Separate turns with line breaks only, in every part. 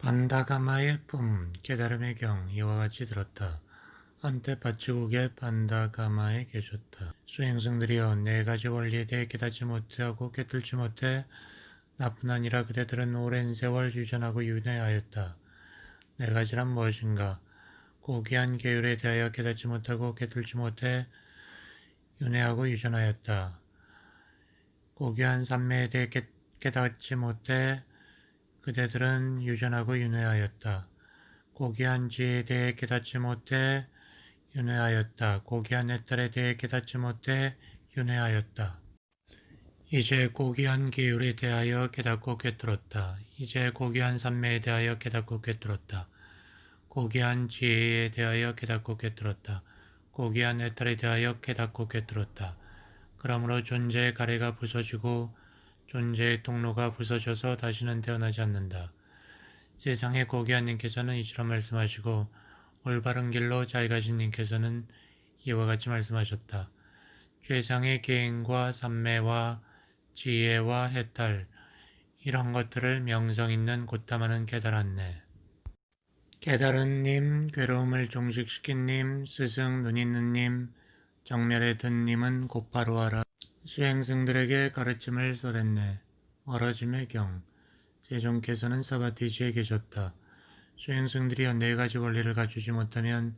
반다가마의 품, 깨달음의 경, 이와 같이 들었다. 한때 바치국의 반다가마에 계셨다. 수행승들이여, 네 가지 원리에 대해 깨닫지 못하고 깨뚫지 못해 나뿐 아니라 그대들은 오랜 세월 유전하고 윤회하였다. 네 가지란 무엇인가? 고귀한 계율에 대하여 깨닫지 못하고 깨뚫지 못해 윤회하고 유전하였다. 고귀한 삼매에 대해 깨닫지 못해 그대들은 유전하고 윤회하였다. 고귀한 지혜에 대해 깨닫지 못해 윤회하였다. 고귀한 해탈에 대해 깨닫지 못해 윤회하였다. 이제 고귀한 계율에 대하여 깨닫고 깨뜨렸다. 이제 고귀한 삼매에 대하여 깨닫고 깨뜨렸다. 고귀한 지혜에 대하여 깨닫고 깨뜨렸다. 고귀한 해탈에 대하여 깨닫고 깨뜨렸다. 그러므로 존재의 가래가 부서지고 존재의 통로가 부서져서 다시는 태어나지 않는다. 세상의 고귀한 님께서는 이처럼 말씀하시고 올바른 길로 잘 가신 님께서는 이와 같이 말씀하셨다. 최상의 계행과 삼매와 지혜와 해탈 이런 것들을 명성 있는 고탐하는 깨달았네. 깨달은 님, 괴로움을 종식시킨 님, 스승 눈 있는 님, 정멸에 든 님은 곧바로 하라. 수행승들에게 가르침을 쏘랬네. 멀어짐의 경. 세종께서는 사바티지에 계셨다. 수행승들이 네 가지 원리를 갖추지 못하면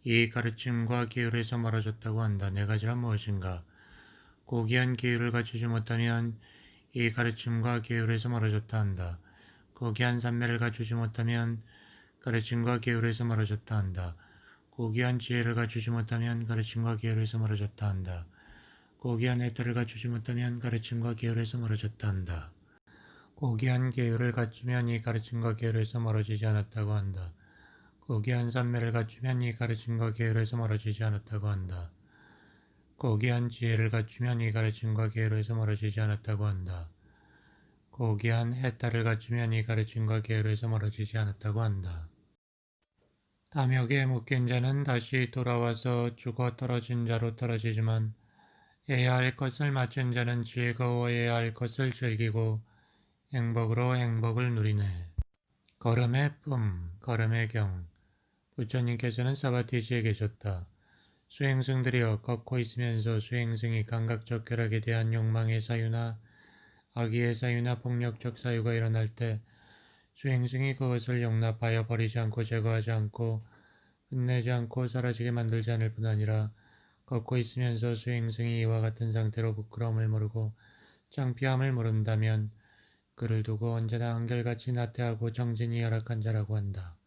이 가르침과 계율에서 멀어졌다고 한다. 네 가지란 무엇인가? 고귀한 계율을 갖추지 못하면 이 가르침과 계율에서 멀어졌다 한다. 고귀한 삼매를 갖추지 못하면 가르침과 계율에서 멀어졌다 한다. 고귀한 지혜를 갖추지 못하면 가르침과 계율에서 멀어졌다 한다. 고귀한 해탈을 갖추지 못하면 가르침과 계율에서 멀어졌다 한다. 고귀한 계율을 갖추면 이 가르침과 계율에서 멀어지지 않았다고 한다. 고귀한 삼매를 갖추면 이 가르침과 계율에서 멀어지지 않았다고 한다. 고귀한 지혜를 갖추면 이 가르침과 계율에서 멀어지지 않았다고 한다. 고귀한 해탈을 갖추면 이 가르침과 계율에서 멀어지지 않았다고 한다. 탐욕에 묶인 자는 다시 돌아와서 죽어 떨어진 자로 떨어지지만 해야 할 것을 마친 자는 즐거워해야 할 것을 즐기고 행복으로 행복을 누리네. 걸음의 품, 걸음의 경. 부처님께서는 사바티지에 계셨다. 수행승들이여 걷고 있으면서 수행승이 감각적 쾌락에 대한 욕망의 사유나 악의의 사유나 폭력적 사유가 일어날 때 수행승이 그것을 용납하여 버리지 않고 제거하지 않고 끝내지 않고 사라지게 만들지 않을 뿐 아니라 걷고 있으면서 수행승이 이와 같은 상태로 부끄러움을 모르고 창피함을 모른다면 그를 두고 언제나 한결같이 나태하고 정진이 열악한 자라고 한다.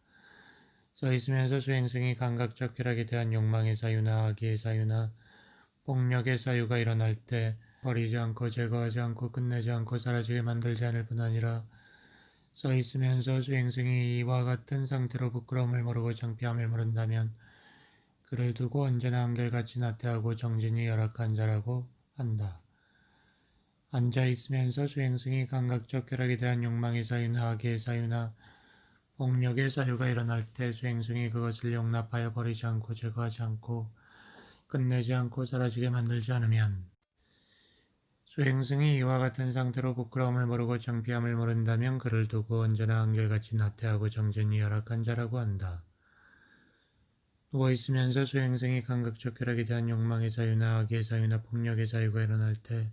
서 있으면서 수행승이 감각적 쾌락에 대한 욕망의 사유나 악의의 사유나 폭력의 사유가 일어날 때 버리지 않고 제거하지 않고 끝내지 않고 사라지게 만들지 않을 뿐 아니라 서 있으면서 수행승이 이와 같은 상태로 부끄러움을 모르고 창피함을 모른다면 그를 두고 언제나 한결같이 나태하고 정진이 열악한 자라고 한다. 앉아있으면서 수행승이 감각적 쾌락에 대한 욕망의 사유나 악의의 사유나 폭력의 사유가 일어날 때 수행승이 그것을 용납하여 버리지 않고 제거하지 않고 끝내지 않고 사라지게 만들지 않으면 수행승이 이와 같은 상태로 부끄러움을 모르고 창피함을 모른다면 그를 두고 언제나 한결같이 나태하고 정진이 열악한 자라고 한다. 누워있으면서 수행승이 감각적 쾌락에 대한 욕망의 사유나 악의 사유나 폭력의 사유가 일어날 때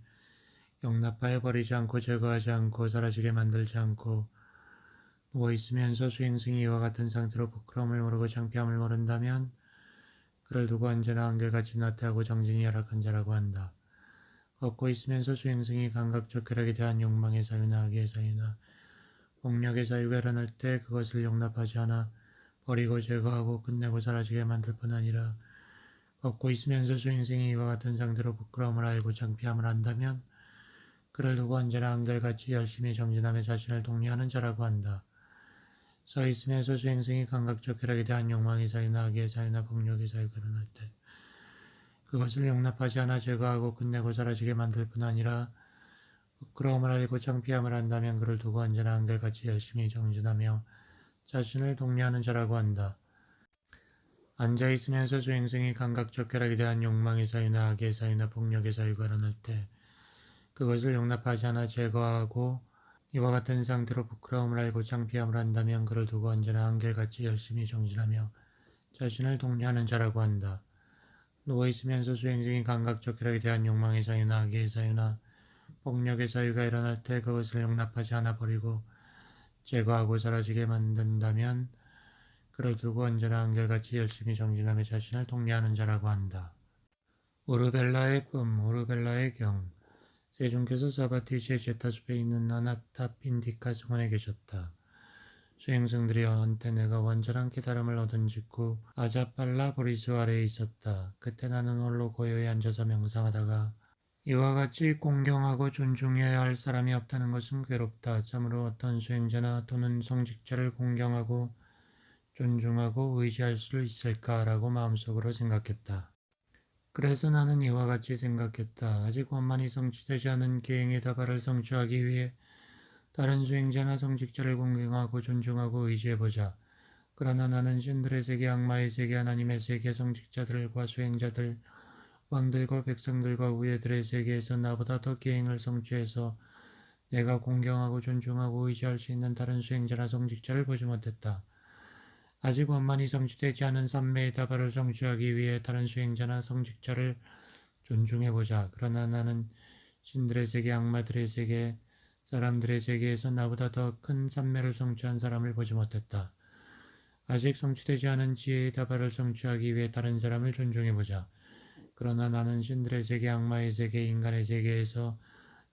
용납하여 버리지 않고 제거하지 않고 사라지게 만들지 않고 누워있으면서 수행승이 이와 같은 상태로 부끄러움을 모르고 창피함을 모른다면 그를 두고 언제나 한결같이 나태하고 정진이 열악한 자라고 한다. 걷고 있으면서 수행승이 감각적 쾌락에 대한 욕망의 사유나 악의 사유나 폭력의 사유가 일어날 때 그것을 용납하지 않아 버리고 제거하고 끝내고 사라지게 만들 뿐 아니라 걷고 있으면서 수행승이 이와 같은 상태로 부끄러움을 알고 창피함을 안다면 그를 두고 언제나 한결같이 열심히 정진하며 자신을 독려하는 자라고 한다. 서 있으면서 수행승이 감각적 쾌락에 대한 욕망의 사유나 악의 사유나 폭력의 사유가 일어날 때 그것을 용납하지 않아 제거하고 끝내고 사라지게 만들 뿐 아니라 부끄러움을 알고 창피함을 안다면 그를 두고 언제나 한결같이 열심히 정진하며 자신을 독려하는 자라고 한다. 앉아있으면서 수행승이 감각적 쾌락에 대한 욕망의 사유나 악의 사유나 폭력의 사유가 일어날 때 그것을 용납하지 않아 제거하고 이와 같은 상태로 부끄러움을 알고 창피함을 한다면 그를 두고 언제나 한결같이 열심히 정진하며 자신을 독려하는 자라고 한다. 누워있으면서 수행 중인 감각적 쾌락에 대한 욕망의 사유나 악의 사유나 폭력의 사유가 일어날 때 그것을 용납하지 않아 버리고 제거하고 사라지게 만든다면 그를 두고 언제나 한결같이 열심히 정진하며 자신을 독려하는 자라고 한다. 우르벨라의 품, 우르벨라의 경. 세종께서 사바티시의 제타숲에 있는 아나타핀디카 승원에 계셨다. 수행승들이여 한때 내가 완전한 깨달음을 얻은 직후 아자팔라 보리수 아래에 있었다. 그때 나는 홀로 고요히 앉아서 명상하다가 이와 같이 공경하고 존중해야 할 사람이 없다는 것은 괴롭다. 참으로 어떤 수행자나 또는 성직자를 공경하고 존중하고 의지할 수 있을까라고 마음속으로 생각했다. 그래서 나는 이와 같이 생각했다. 아직 원만히 성취되지 않은 계행의 다발을 성취하기 위해 다른 수행자나 성직자를 공경하고 존중하고 의지해보자. 그러나 나는 신들의 세계, 악마의 세계, 하나님의 세계, 성직자들과 수행자들, 왕들과 백성들과 우예들의 세계에서 나보다 더 계행을 성취해서 내가 공경하고 존중하고 의지할 수 있는 다른 수행자나 성직자를 보지 못했다. 아직 원만히 성취되지 않은 삼매의 다발을 성취하기 위해 다른 수행자나 성직자를 존중해보자. 그러나 나는 신들의 세계, 악마들의 세계, 사람들의 세계에서 나보다 더 큰 삼매를 성취한 사람을 보지 못했다. 아직 성취되지 않은 지혜의 다발을 성취하기 위해 다른 사람을 존중해보자. 그러나 나는 신들의 세계, 악마의 세계, 인간의 세계에서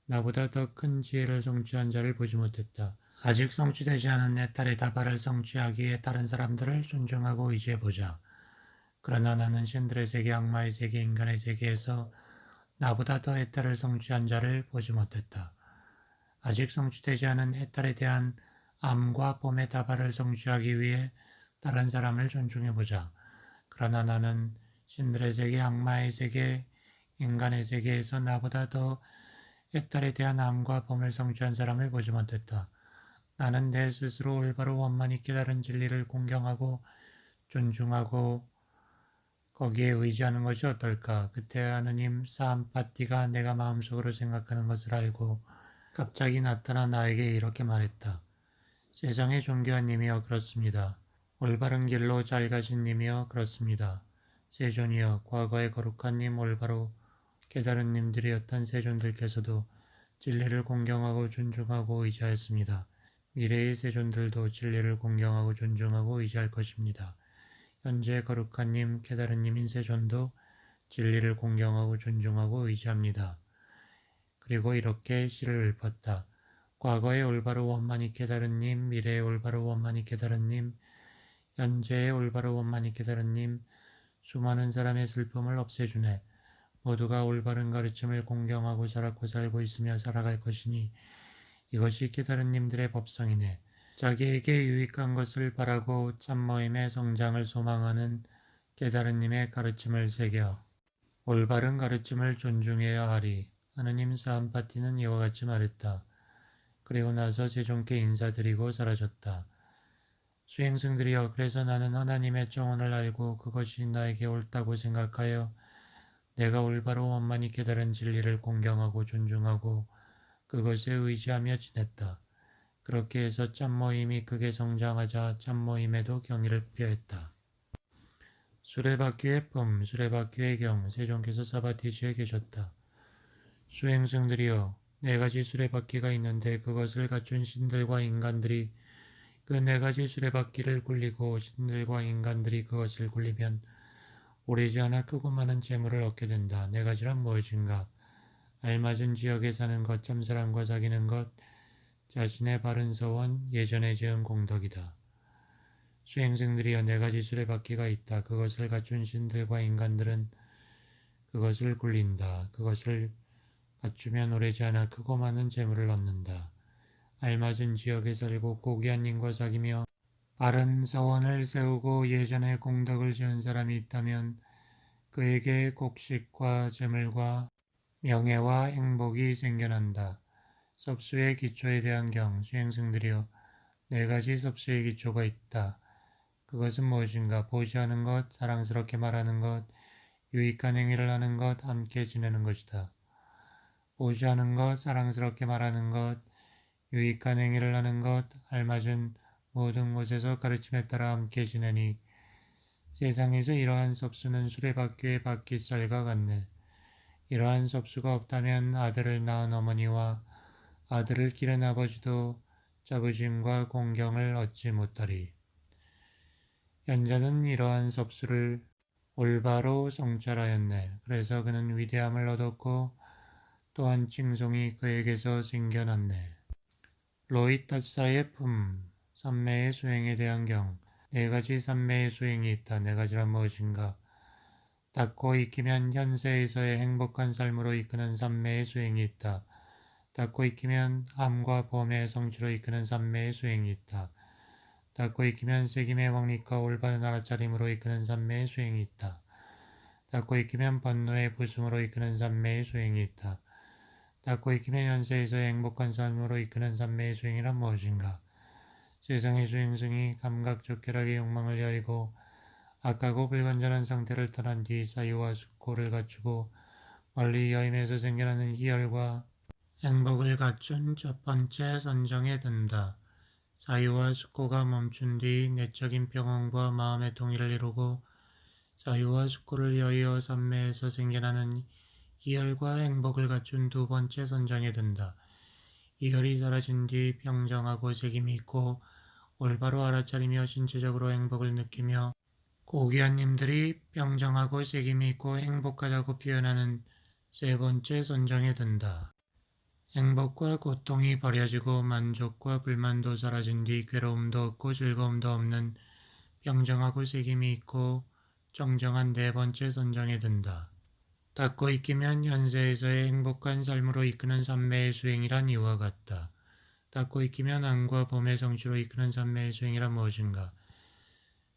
나보다 더 큰 지혜를 성취한 자를 보지 못했다. 아직 성취되지 않은 내 딸의 다발을 성취하기 위해 다른 사람들을 존중하고 의지해보자. 그러나 나는 신들의 세계, 악마의 세계, 인간의 세계에서 나보다 더 해탈을 성취한 자를 보지 못했다. 아직 성취되지 않은 해탈에 대한 암과 봄의 다발을 성취하기 위해 다른 사람을 존중해보자. 그러나 나는 신들의 세계, 악마의 세계, 인간의 세계에서 나보다 더 해탈에 대한 암과 봄을 성취한 사람을 보지 못했다. 나는 내 스스로 올바로 원만히 깨달은 진리를 공경하고 존중하고 거기에 의지하는 것이 어떨까? 그때 하느님 사암파티가 내가 마음속으로 생각하는 것을 알고 갑자기 나타나 나에게 이렇게 말했다. 세상의 존귀한 님이여 그렇습니다. 올바른 길로 잘 가신 님이여 그렇습니다. 세존이여 과거의 거룩한 님 올바로 깨달은 님들이었던 세존들께서도 진리를 공경하고 존중하고 의지하였습니다. 미래의 세존들도 진리를 공경하고 존중하고 의지할 것입니다. 현재 거룩한 님, 깨달은 님인 세존도 진리를 공경하고 존중하고 의지합니다. 그리고 이렇게 시를 읊었다. 과거의 올바로 원만히 깨달은 님, 미래의 올바로 원만히 깨달은 님, 현재의 올바로 원만히 깨달은 님, 수많은 사람의 슬픔을 없애주네. 모두가 올바른 가르침을 공경하고 살았고 살고 있으며 살아갈 것이니 이것이 깨달은 님들의 법성이네. 자기에게 유익한 것을 바라고 참모임의 성장을 소망하는 깨달은 님의 가르침을 새겨 올바른 가르침을 존중해야 하리. 하느님 사암파티는 이와 같이 말했다. 그리고 나서 세종께 인사드리고 사라졌다. 수행승들이여 그래서 나는 하나님의 정언을 알고 그것이 나에게 옳다고 생각하여 내가 올바로 원만히 깨달은 진리를 공경하고 존중하고 그것에 의지하며 지냈다. 그렇게 해서 짬모임이 크게 성장하자 짬모임에도 경의를 표했다. 수레바퀴의 품, 수레바퀴의 경, 세종께서 사바티시에 계셨다. 수행승들이여 네 가지 수레바퀴가 있는데 그것을 갖춘 신들과 인간들이 그 네 가지 수레바퀴를 굴리고 신들과 인간들이 그것을 굴리면 오래지 않아 크고 많은 재물을 얻게 된다. 네 가지란 무엇인가? 알맞은 지역에 사는 것, 참사람과 사귀는 것, 자신의 바른 서원, 예전에 지은 공덕이다. 수행승들이여 네 가지 수레바퀴가 있다. 그것을 갖춘 신들과 인간들은 그것을 굴린다. 그것을 갖추면 오래지 않아 크고 많은 재물을 얻는다. 알맞은 지역에 살고 고귀한 님과 사귀며 바른 서원을 세우고 예전에 공덕을 지은 사람이 있다면 그에게 곡식과 재물과 명예와 행복이 생겨난다. 섭수의 기초에 대한 경, 수행승들이여 네 가지 섭수의 기초가 있다. 그것은 무엇인가? 보시하는 것, 사랑스럽게 말하는 것, 유익한 행위를 하는 것, 함께 지내는 것이다. 보시하는 것, 사랑스럽게 말하는 것, 유익한 행위를 하는 것, 알맞은 모든 곳에서 가르침에 따라 함께 지내니 세상에서 이러한 섭수는 수레바퀴의 바퀴살과 같네. 이러한 섭수가 없다면 아들을 낳은 어머니와 아들을 기른 아버지도 자부심과 공경을 얻지 못하리. 연자는 이러한 섭수를 올바로 성찰하였네. 그래서 그는 위대함을 얻었고 또한 칭송이 그에게서 생겨났네. 로이타사의 품, 삼매의 수행에 대한 경. 네 가지 삼매의 수행이 있다. 네 가지란 무엇인가? 닫고 익히면 현세에서의 행복한 삶으로 이끄는 삼매의 수행이 있다. 닫고 익히면 암과 범의 성취로 이끄는 삼매의 수행이 있다. 닫고 익히면 세김의 왕립과 올바른 알아차림으로 이끄는 삼매의 수행이 있다. 닫고 익히면 번노의 부숨으로 이끄는 삼매의 수행이 있다. 닫고 익히면 현세에서의 행복한 삶으로 이끄는 삼매의 수행이란 무엇인가? 세상의 수행승이 감각적 쾌락의 욕망을 여의고 악하고 불건전한 상태를 떠난 뒤 사유와 숙고를 갖추고 멀리 여임에서 생겨나는 희열과 행복을 갖춘 첫 번째 선정에 든다. 사유와 숙고가 멈춘 뒤 내적인 평온과 마음의 통일을 이루고 사유와 숙고를 여의어 삼매에서 생겨나는 희열과 행복을 갖춘 두 번째 선정에 든다. 희열이 사라진 뒤 평정하고 책임이 있고 올바로 알아차리며 신체적으로 행복을 느끼며 고귀한님들이 평정하고 책임이 있고 행복하다고 표현하는 세 번째 선정에 든다. 행복과 고통이 버려지고 만족과 불만도 사라진 뒤 괴로움도 없고 즐거움도 없는 평정하고 책임이 있고 정정한 네 번째 선정에 든다. 닫고 익히면 현세에서의 행복한 삶으로 이끄는 삼매의 수행이란 이와 같다. 닫고 익히면 암과 범의 성취로 이끄는 삼매의 수행이란 무엇인가?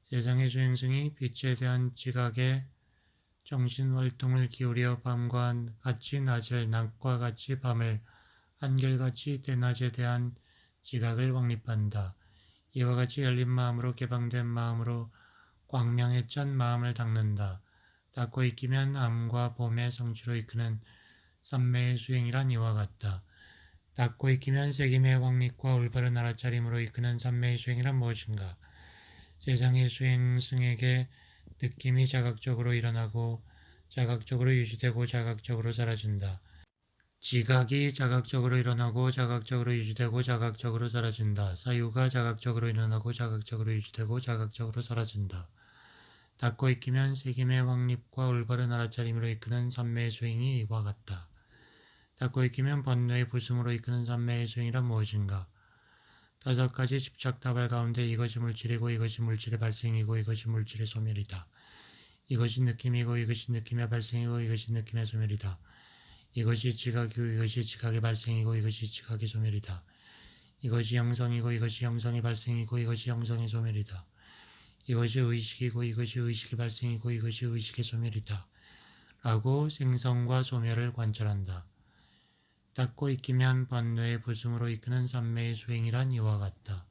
세상의 수행승이 빛에 대한 지각에 정신활동을 기울여 밤과 같이 낮을, 낮과 같이 밤을, 한결같이 대낮에 대한 지각을 확립한다. 이와 같이 열린 마음으로 개방된 마음으로 광명에 찬 마음을 닦는다. 닫고 익히면 암과 봄의 성취로 이끄는 삼매의 수행이란 이와 같다. 닫고 익히면 세김의 확립과 올바른 알아차림으로 이끄는 삼매의 수행이란 무엇인가? 세상의 수행승에게 느낌이 자각적으로 일어나고 자각적으로 유지되고 자각적으로 사라진다. 지각이 자각적으로 일어나고 자각적으로 유지되고 자각적으로 사라진다. 사유가 자각적으로 일어나고 자각적으로 유지되고 자각적으로 사라진다. 닫고 익히면 세김의 확립과 올바른 알아차림으로 이끄는 삼매의 수행이 이와 같다. 닫고 익히면 번뇌의 부숨으로 이끄는 삼매의 수행이란 무엇인가? 다섯 가지 집착다발 가운데 이것이 물질이고 이것이 물질의 발생이고 이것이 물질의 소멸이다. 이것이 느낌이고 이것이 느낌의 발생이고 이것이 느낌의 소멸이다. 이것이 지각이고 이것이 지각의 발생이고 이것이 지각의 소멸이다. 이것이 영성이고 이것이 영성의 발생이고 이것이 영성의 소멸이다. 이것이 의식이고 이것이 의식의 발생이고 이것이 의식의 소멸이다. 라고 생성과 소멸을 관찰한다. 닫고 익히면 번뇌의 부승으로 이끄는 삼매의 수행이란 이와 같다.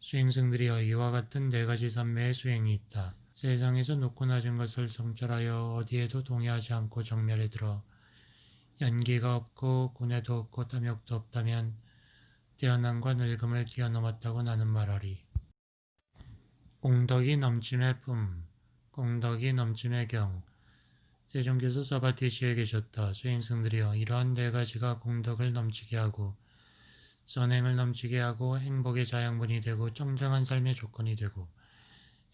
수행승들이여 이와 같은 네 가지 삼매의 수행이 있다. 세상에서 높고 낮은 것을 성찰하여 어디에도 동의하지 않고 정멸에 들어 연기가 없고 고뇌도 없고 탐욕도 없다면 태어남과 늙음을 뛰어넘었다고 나는 말하리. 공덕이 넘침의 품, 공덕이 넘침의 경. 세종께서 사바티시에 계셨다. 수행승들이여 이러한 네 가지가 공덕을 넘치게 하고 선행을 넘치게 하고 행복의 자양분이 되고 정정한 삶의 조건이 되고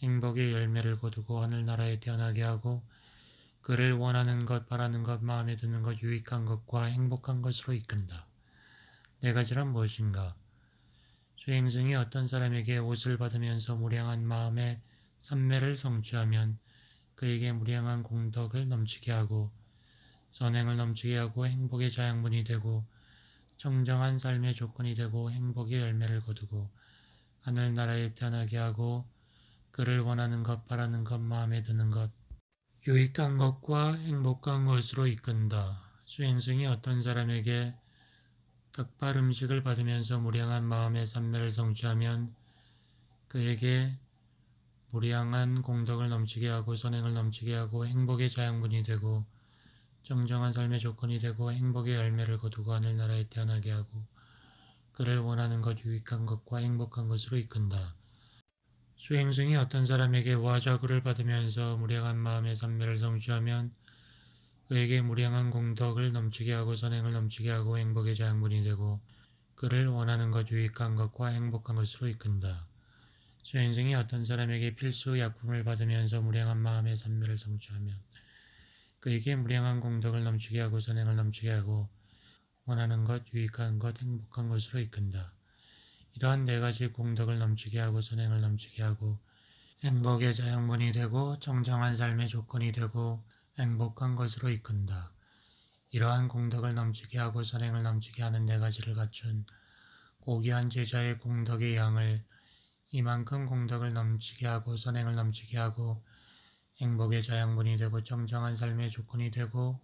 행복의 열매를 거두고 하늘나라에 태어나게 하고 그를 원하는 것, 바라는 것, 마음에 드는 것, 유익한 것과 행복한 것으로 이끈다. 네 가지란 무엇인가? 수행승이 어떤 사람에게 옷을 받으면서 무량한 마음의 삼매를 성취하면 그에게 무량한 공덕을 넘치게 하고 선행을 넘치게 하고 행복의 자양분이 되고 정정한 삶의 조건이 되고 행복의 열매를 거두고 하늘나라에 태어나게 하고 그를 원하는 것, 바라는 것, 마음에 드는 것, 유익한 것과 행복한 것으로 이끈다. 수행승이 어떤 사람에게 닭발 음식을 받으면서 무량한 마음의 삼매를 성취하면 그에게 무량한 공덕을 넘치게 하고 선행을 넘치게 하고 행복의 자양분이 되고 정정한 삶의 조건이 되고 행복의 열매를 거두고 하늘나라에 태어나게 하고 그를 원하는 것, 유익한 것과 행복한 것으로 이끈다. 수행승이 어떤 사람에게 와자구를 받으면서 무량한 마음의 삼매를 성취하면 그에게 무량한 공덕을 넘치게 하고 선행을 넘치게 하고 행복의 자양분이 되고 그를 원하는 것, 유익한 것과 행복한 것으로 이끈다. 수행승이 어떤 사람에게 필수 약품을 받으면서 무량한 마음의 삼매를 성취하면 그에게 무량한 공덕을 넘치게 하고 선행을 넘치게 하고 원하는 것, 유익한 것, 행복한 것으로 이끈다. 이러한 네 가지 공덕을 넘치게 하고 선행을 넘치게 하고 행복의 자양분이 되고 정정한 삶의 조건이 되고 행복한 것으로 이끈다. 이러한 공덕을 넘치게 하고 선행을 넘치게 하는 네 가지를 갖춘 고귀한 제자의 공덕의 양을 이만큼 공덕을 넘치게 하고 선행을 넘치게 하고 행복의 자양분이 되고 정정한 삶의 조건이 되고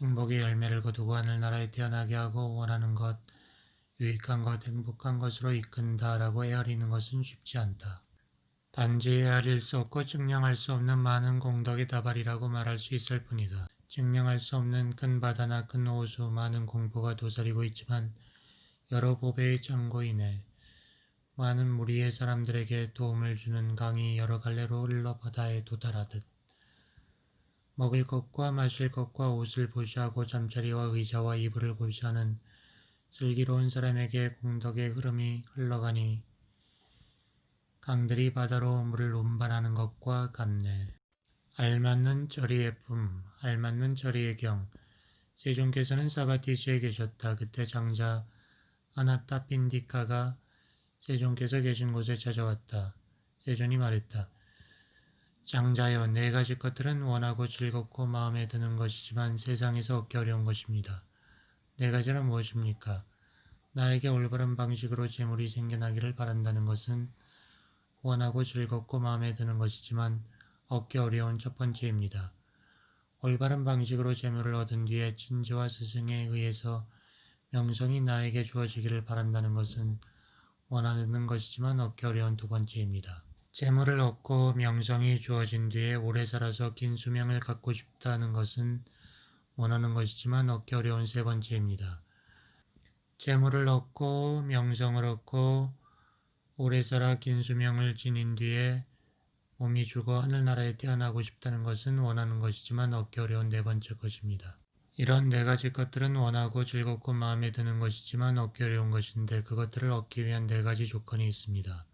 행복의 열매를 거두고 하늘나라에 태어나게 하고 원하는 것, 유익한 것, 행복한 것으로 이끈다라고 헤아리는 것은 쉽지 않다. 단지 헤아릴 수 없고 증명할 수 없는 많은 공덕의 다발이라고 말할 수 있을 뿐이다. 증명할 수 없는 큰 바다나 큰 호수, 많은 공포가 도사리고 있지만 여러 보배의 창고이네. 많은 무리의 사람들에게 도움을 주는 강이 여러 갈래로 흘러 바다에 도달하듯 먹을 것과 마실 것과 옷을 보시하고 잠자리와 의자와 이불을 보시하는 슬기로운 사람에게 공덕의 흐름이 흘러가니 강들이 바다로 물을 운반하는 것과 같네. 알맞는 저리의 품, 알맞는 저리의 경. 세종께서는 사바티시에 계셨다. 그때 장자 아나타핀디카가 세종께서 계신 곳에 찾아왔다. 세존이 말했다. 장자여, 네 가지 것들은 원하고 즐겁고 마음에 드는 것이지만 세상에서 얻기 어려운 것입니다. 네 가지는 무엇입니까? 나에게 올바른 방식으로 재물이 생겨나기를 바란다는 것은 원하고 즐겁고 마음에 드는 것이지만 얻기 어려운 첫 번째입니다. 올바른 방식으로 재물을 얻은 뒤에 친지와 스승에 의해서 명성이 나에게 주어지기를 바란다는 것은 원하는 것이지만 얻기 어려운 두 번째입니다. 재물을 얻고 명성이 주어진 뒤에 오래 살아서 긴 수명을 갖고 싶다는 것은 원하는 것이지만 얻기 어려운 세 번째입니다. 재물을 얻고 명성을 얻고 오래 살아 긴 수명을 지닌 뒤에 몸이 죽어 하늘나라에 태어나고 싶다는 것은 원하는 것이지만 얻기 어려운 네 번째 것입니다. 이런 네 가지 것들은 원하고 즐겁고 마음에 드는 것이지만 얻기 어려운 것인데 그것들을 얻기 위한 네 가지 조건이 있습니다.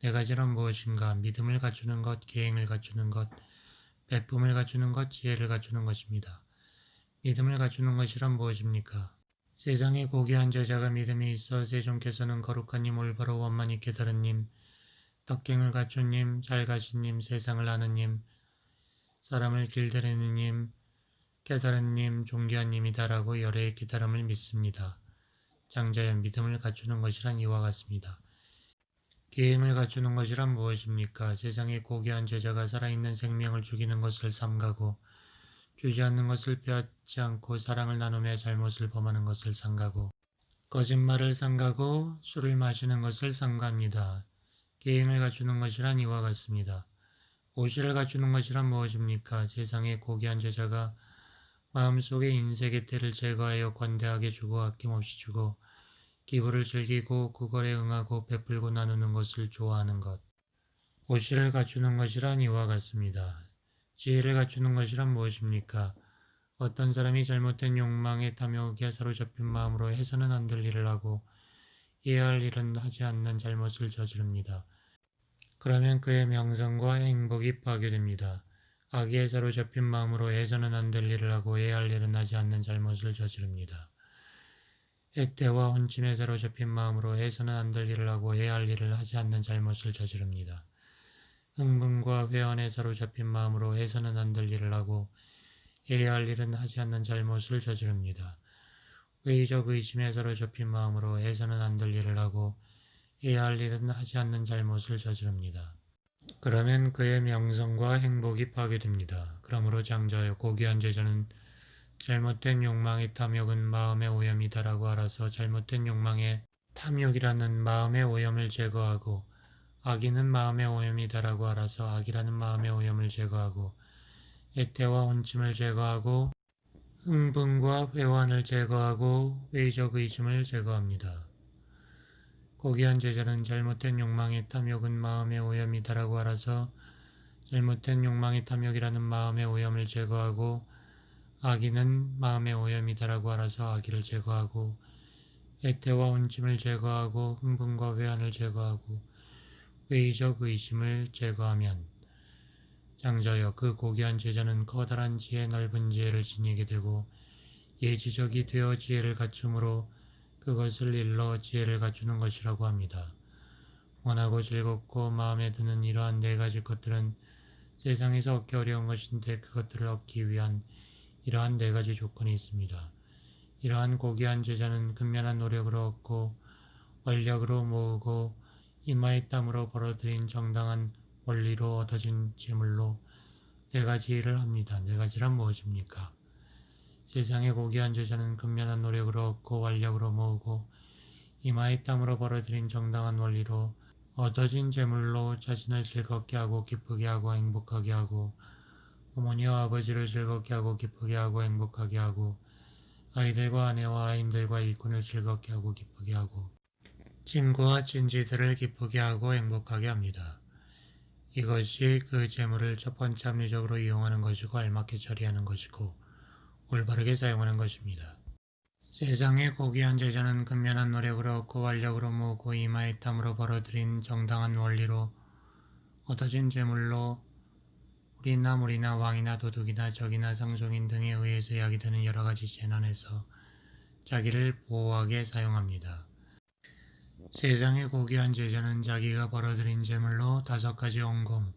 네 가지는 무엇인가? 믿음을 갖추는 것, 계행을 갖추는 것, 베품을 갖추는 것, 지혜를 갖추는 것입니다. 믿음을 갖추는 것이란 무엇입니까? 세상에 고귀한 제자가 믿음이 있어 세종께서는 거룩한 님, 올바로 원만히 깨달은 님, 덕경을 갖춘 님, 잘 가신 님, 세상을 아는 님, 사람을 길들이는 님, 깨달은 님, 존귀한 님이다라고 열애의 깨달음을 믿습니다. 장자여, 믿음을 갖추는 것이란 이와 같습니다. 계행을 갖추는 것이란 무엇입니까? 세상에 고귀한 제자가 살아있는 생명을 죽이는 것을 삼가고 주지 않는 것을 빼앗지 않고 사랑을 나누며 잘못을 범하는 것을 삼가고 거짓말을 삼가고 술을 마시는 것을 삼가합니다. 계행을 갖추는 것이란 이와 같습니다. 오시를 갖추는 것이란 무엇입니까? 세상에 고귀한 제자가 마음속에 인색의 때를 제거하여 관대하게 주고 아낌없이 주고 기부를 즐기고 구걸에 응하고 베풀고 나누는 것을 좋아하는 것. 오시를 갖추는 것이란 이와 같습니다. 지혜를 갖추는 것이란 무엇입니까? 어떤 사람이 잘못된 욕망에 탐욕에 사로잡힌 마음으로 해서는 안 될 일을 하고 해야 할 일은 하지 않는 잘못을 저지릅니다. 그러면 그의 명성과 행복이 파괴됩니다. 악의에 사로잡힌 마음으로 해서는 안 될 일을 하고 해야 할 일은 하지 않는 잘못을 저지릅니다. 액대와 혼침에 사로잡힌 마음으로 해서는 안 될 일을 하고 해야 할 일을 하지 않는 잘못을 저지릅니다. 흥분과 회한에 사로잡힌 마음으로 해서는 안 될 일을 하고 해야 할 일은 하지 않는 잘못을 저지릅니다. 회의적 의심에 사로잡힌 마음으로 해서는 안 될 일을 하고 해야 할 일은 하지 않는 잘못을 저지릅니다. 그러면 그의 명성과 행복이 파괴됩니다. 그러므로 장자여, 고귀한 제자는 잘못된 욕망의 탐욕은 마음의 오염이다라고 알아서 잘못된 욕망의 탐욕이라는 마음의 오염을 제거하고 악의는 마음의 오염이다라고 알아서 악이라는 마음의 오염을 제거하고 애태와 혼침을 제거하고 흥분과 회환을 제거하고 회의적 의심을 제거합니다. 고귀한 제자는 잘못된 욕망의 탐욕은 마음의 오염이다라고 알아서 잘못된 욕망의 탐욕이라는 마음의 오염을 제거하고 악의는 마음의 오염이다라고 알아서 악의를 제거하고 애태와 온침을 제거하고 흥분과 회한을 제거하고 회의적 의심을 제거하면 장자여 그 고귀한 제자는 커다란 지혜 넓은 지혜를 지니게 되고 예지적이 되어 지혜를 갖춤으로 그것을 일러 지혜를 갖추는 것이라고 합니다. 원하고 즐겁고 마음에 드는 이러한 네 가지 것들은 세상에서 얻기 어려운 것인데 그것들을 얻기 위한 이러한 네 가지 조건이 있습니다. 이러한 고귀한 제자는 근면한 노력으로 얻고 원력으로 모으고 이마의 땀으로 벌어들인 정당한 원리로 얻어진 재물로 네 가지 일을 합니다. 네 가지란 무엇입니까? 세상의 고귀한 제자는 근면한 노력으로 얻고 원력으로 모으고 이마의 땀으로 벌어들인 정당한 원리로 얻어진 재물로 자신을 즐겁게 하고 기쁘게 하고 행복하게 하고 어머니와 아버지를 즐겁게 하고 기쁘게 하고 행복하게 하고 아이들과 아내와 아인들과 일꾼을 즐겁게 하고 기쁘게 하고 친구와 친지들을 기쁘게 하고 행복하게 합니다. 이것이 그 재물을 첫 번째 합리적으로 이용하는 것이고 알맞게 처리하는 것이고 올바르게 사용하는 것입니다. 세상의 고귀한 제자는 근면한 노력으로 얻고 완력으로 모으고 이마의 땀으로 벌어들인 정당한 원리로 얻어진 재물로 우리나 물이나 왕이나 도둑이나 적이나 상종인 등에 의해서 야기되는 여러 가지 재난에서 자기를 보호하게 사용합니다. 세상의 고귀한 제자는 자기가 벌어들인 재물로 5가지 언공,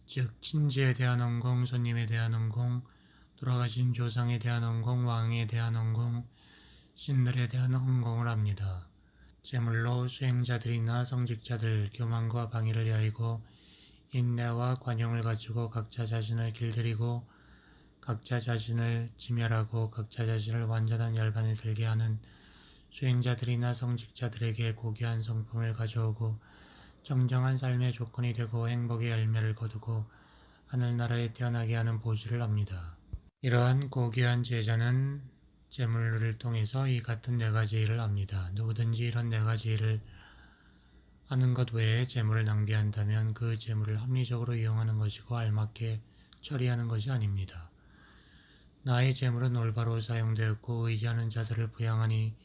즉 친지에 대한 언공, 손님에 대한 언공, 돌아가신 조상에 대한 언공, 왕에 대한 언공, 신들에 대한 헌공을 합니다. 제물로 수행자들이나 성직자들 교만과 방위를 여의고 인내와 관용을 갖추고 각자 자신을 길들이고 각자 자신을 지멸하고 각자 자신을 완전한 열반에 들게 하는 수행자들이나 성직자들에게 고귀한 성품을 가져오고 정정한 삶의 조건이 되고 행복의 열매를 거두고 하늘나라에 태어나게 하는 보시를 합니다. 이러한 고귀한 제자는 재물을 통해서 이 같은 네 가지 일을 합니다. 누구든지 이런 네 가지 일을 하는 것 외에 재물을 낭비한다면 그 재물을 합리적으로 이용하는 것이고 알맞게 처리하는 것이 아닙니다. 나의 재물은 올바로 사용되었고 의지하는 자들을 부양하니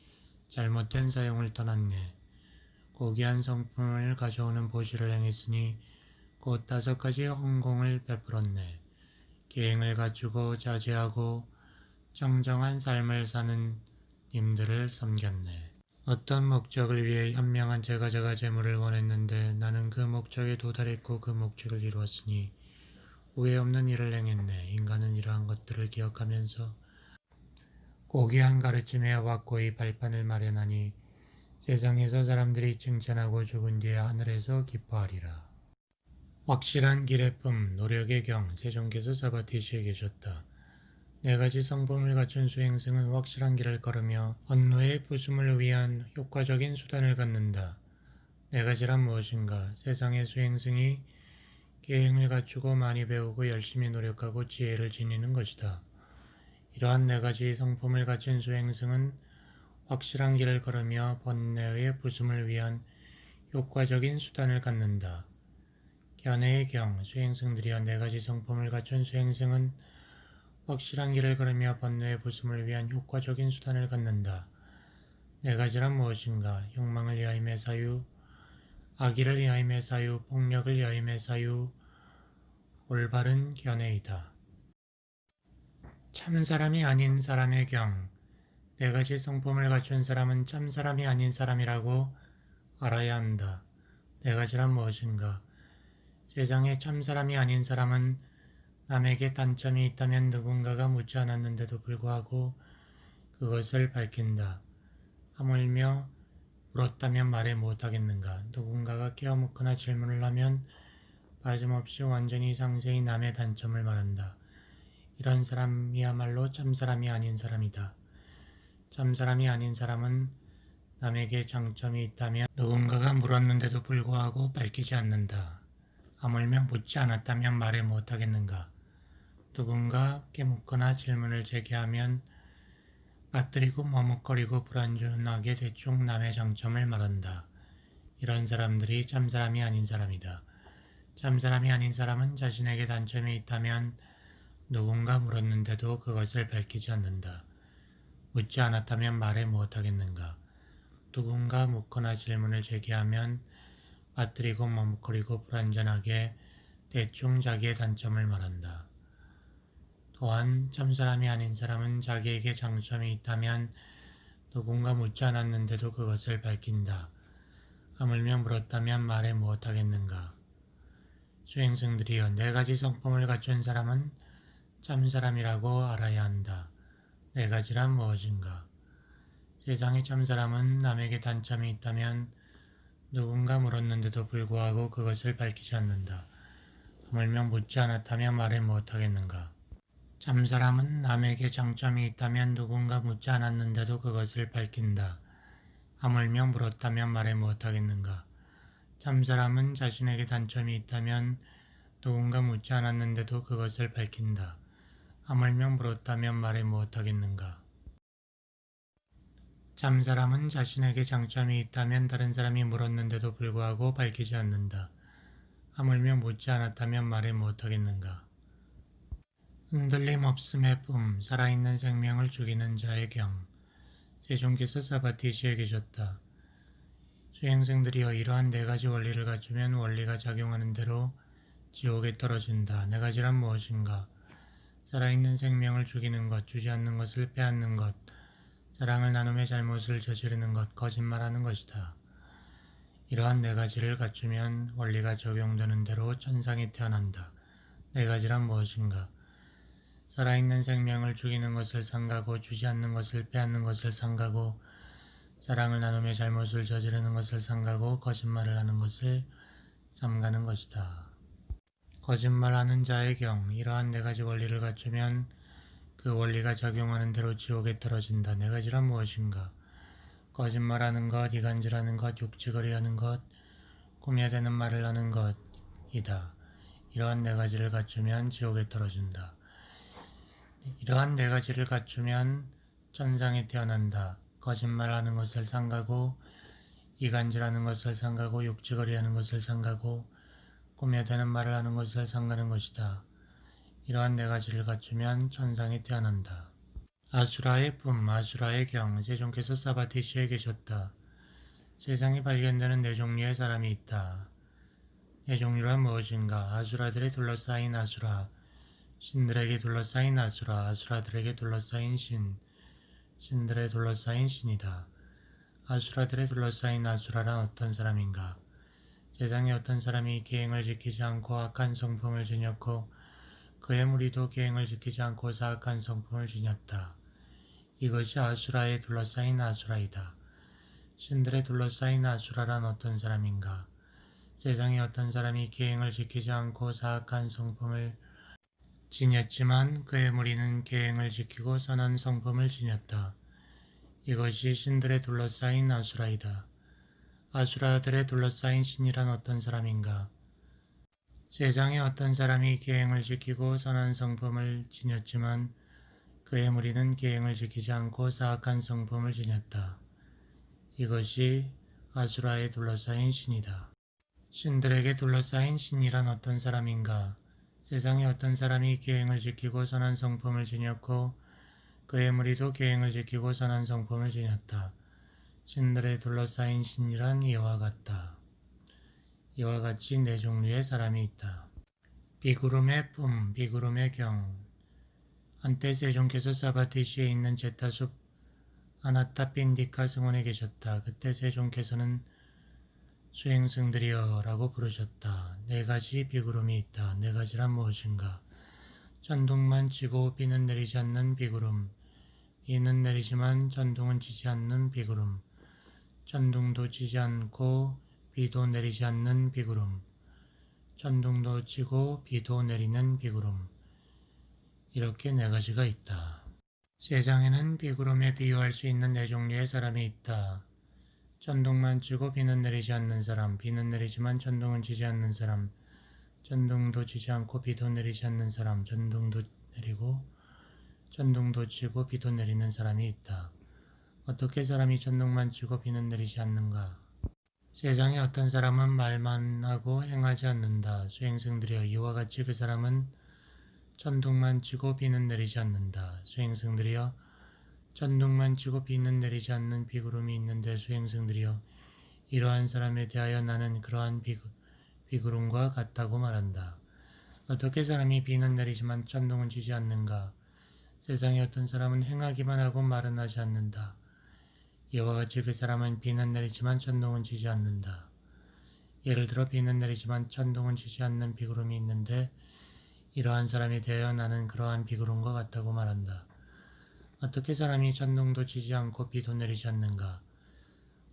잘못된 사용을 떠났네. 고귀한 성품을 가져오는 보시를 행했으니 곧 5가지 헌공을 베풀었네. 계행을 갖추고 자제하고 정정한 삶을 사는 님들을 섬겼네. 어떤 목적을 위해 현명한 제가자가 재물을 원했는데 나는 그 목적에 도달했고 그 목적을 이루었으니 후회 없는 일을 행했네. 인간은 이러한 것들을 기억하면서 고귀한 가르침에 확고히 발판을 마련하니 세상에서 사람들이 칭찬하고 죽은 뒤에 하늘에서 기뻐하리라. 확실한 길의 품, 노력의 경, 세종께서 사바티시에 계셨다. 네 가지 성품을 갖춘 수행승은 확실한 길을 걸으며 언노의 부숨을 위한 효과적인 수단을 갖는다. 네 가지란 무엇인가? 세상의 수행승이 계행을 갖추고 많이 배우고 열심히 노력하고 지혜를 지니는 것이다. 이러한 네 가지 성품을 갖춘 수행승은 확실한 길을 걸으며 번뇌의 부숨을 위한 효과적인 수단을 갖는다. 견해의 경, 수행승들이여 네 가지 성품을 갖춘 수행승은 확실한 길을 걸으며 번뇌의 부숨을 위한 효과적인 수단을 갖는다. 네 가지란 무엇인가? 욕망을 여임의 사유, 악의를 여임의 사유, 폭력을 여임의 사유, 올바른 견해이다. 참사람이 아닌 사람의 경, 네 가지 성품을 갖춘 사람은 참사람이 아닌 사람이라고 알아야 한다. 네 가지란 무엇인가? 세상에 참사람이 아닌 사람은 남에게 단점이 있다면 누군가가 묻지 않았는데도 불구하고 그것을 밝힌다. 하물며 물었다면 말해 못하겠는가. 누군가가 깨어묻거나 질문을 하면 빠짐없이 완전히 상세히 남의 단점을 말한다. 이런 사람이야말로 참사람이 아닌 사람이다. 참사람이 아닌 사람은 남에게 장점이 있다면 누군가가 물었는데도 불구하고 밝히지 않는다. 하물며 묻지 않았다면 말해 못하겠는가. 누군가 깨묻거나 질문을 제기하면 빠뜨리고 머뭇거리고 불안전하게 대충 남의 장점을 말한다. 이런 사람들이 참사람이 아닌 사람이다. 참사람이 아닌 사람은 자신에게 단점이 있다면 누군가 물었는데도 그것을 밝히지 않는다. 묻지 않았다면 말해 무엇하겠는가. 누군가 묻거나 질문을 제기하면 빠뜨리고 머뭇거리고 불안전하게 대충 자기의 단점을 말한다. 또한 참사람이 아닌 사람은 자기에게 장점이 있다면 누군가 묻지 않았는데도 그것을 밝힌다. 하물며 물었다면 말해 무엇하겠는가. 수행승들이여, 네 가지 성품을 갖춘 사람은 참사람이라고 알아야 한다. 네 가지란 무엇인가? 세상의 참사람은 남에게 단점이 있다면 누군가 물었는데도 불구하고 그것을 밝히지 않는다. 하물며 묻지 않았다면 말해 무엇하겠는가? 참사람은 남에게 장점이 있다면 누군가 묻지 않았는데도 그것을 밝힌다. 하물며 물었다면 말해 무엇하겠는가? 참사람은 자신에게 단점이 있다면 누군가 묻지 않았는데도 그것을 밝힌다. 하물며 물었다면 말해 무엇하겠는가? 참사람은 자신에게 장점이 있다면 다른 사람이 물었는데도 불구하고 밝히지 않는다. 하물며 묻지 않았다면 말해 무엇하겠는가? 흔들림 없음의 뿜, 살아있는 생명을 죽이는 자의 경. 세종께서 사바티시에 계셨다. 수행생들이여, 이러한 네 가지 원리를 갖추면 원리가 작용하는 대로 지옥에 떨어진다. 네 가지란 무엇인가? 살아있는 생명을 죽이는 것, 주지 않는 것을 빼앗는 것, 사랑을 나누며 잘못을 저지르는 것, 거짓말하는 것이다. 이러한 네 가지를 갖추면 원리가 적용되는 대로 천상에 태어난다. 네 가지란 무엇인가? 살아있는 생명을 죽이는 것을 삼가고 주지 않는 것을 빼앗는 것을 삼가고 사랑을 나누며 잘못을 저지르는 것을 삼가고 거짓말을 하는 것을 삼가는 것이다. 거짓말하는 자의 경, 이러한 네 가지 원리를 갖추면 그 원리가 작용하는 대로 지옥에 떨어진다. 네 가지란 무엇인가? 거짓말하는 것, 이간질하는 것, 육지거리하는 것, 꾸며대는 말을 하는 것이다. 이러한 네 가지를 갖추면 지옥에 떨어진다. 이러한 네 가지를 갖추면 천상에 태어난다. 거짓말하는 것을 삼가고 이간질하는 것을 삼가고 육지거리하는 것을 삼가고 꾸며대는 말을 하는 것을 삼가는 것이다. 이러한 네 가지를 갖추면 천상에 태어난다. 아수라의 품, 아수라의 경, 세종께서 사바티시에 계셨다. 세상에 발견되는 네 종류의 사람이 있다. 네 종류란 무엇인가? 아수라들에 둘러싸인 아수라, 신들에게 둘러싸인 아수라, 아수라들에게 둘러싸인 신, 신들에 둘러싸인 신이다. 아수라들에 둘러싸인 아수라란 어떤 사람인가? 세상에 어떤 사람이 계행을 지키지 않고 악한 성품을 지녔고 그의 무리도 계행을 지키지 않고 사악한 성품을 지녔다. 이것이 아수라에 둘러싸인 아수라이다. 신들에 둘러싸인 아수라란 어떤 사람인가? 세상에 어떤 사람이 계행을 지키지 않고 사악한 성품을 지녔지만 그의 무리는 계행을 지키고 선한 성품을 지녔다. 이것이 신들에 둘러싸인 아수라이다. 아수라들에 둘러싸인 신이란 어떤 사람인가? 세상에 어떤 사람이 계행을 지키고 선한 성품을 지녔지만 그의 무리는 계행을 지키지 않고 사악한 성품을 지녔다. 이것이 아수라에 둘러싸인 신이다. 신들에게 둘러싸인 신이란 어떤 사람인가? 세상에 어떤 사람이 계행을 지키고 선한 성품을 지녔고 그의 무리도 계행을 지키고 선한 성품을 지녔다. 신들에 둘러싸인 신이란 이와 같다. 이와 같이 네 종류의 사람이 있다. 비구름의 품, 비구름의 경. 한때 세종께서 사바티시에 있는 제타숲 아나타핀디카 성원에 계셨다. 그때 세종께서는 수행승들이여 라고 부르셨다. 네 가지 비구름이 있다. 네 가지란 무엇인가? 천둥만 치고 비는 내리지 않는 비구름, 비는 내리지만 천둥은 치지 않는 비구름, 천둥도 치지 않고 비도 내리지 않는 비구름, 천둥도 치고 비도 내리는 비구름. 이렇게 네 가지가 있다. 세상에는 비구름에 비유할 수 있는 네 종류의 사람이 있다. 천둥만 치고 비는 내리지 않는 사람, 비는 내리지만 천둥은 치지 않는 사람, 천둥도 치지 않고 비도 내리지 않는 사람, 천둥도 내리고 천둥도 치고 비도 내리는 사람이 있다. 어떻게 사람이 천둥만 치고 비는 내리지 않는가? 세상에 어떤 사람은 말만 하고 행하지 않는다. 수행승들이여 이와 같이 그 사람은 천둥만 치고 비는 내리지 않는다. 수행승들이여 천둥만 치고 비는 내리지 않는 비구름이 있는데 수행승들이여 이러한 사람에 대하여 나는 그러한 비구름과 같다고 말한다. 어떻게 사람이 비는 내리지만 천둥은 치지 않는가? 세상에 어떤 사람은 행하기만 하고 말은 하지 않는다. 이와 같이 그 사람은 비는 내리지만 천둥은 치지 않는다. 예를 들어 비는 내리지만 천둥은 치지 않는 비구름이 있는데 이러한 사람에 대하여 나는 그러한 비구름과 같다고 말한다. 어떻게 사람이 천둥도 치지 않고 비도 내리지 않는가?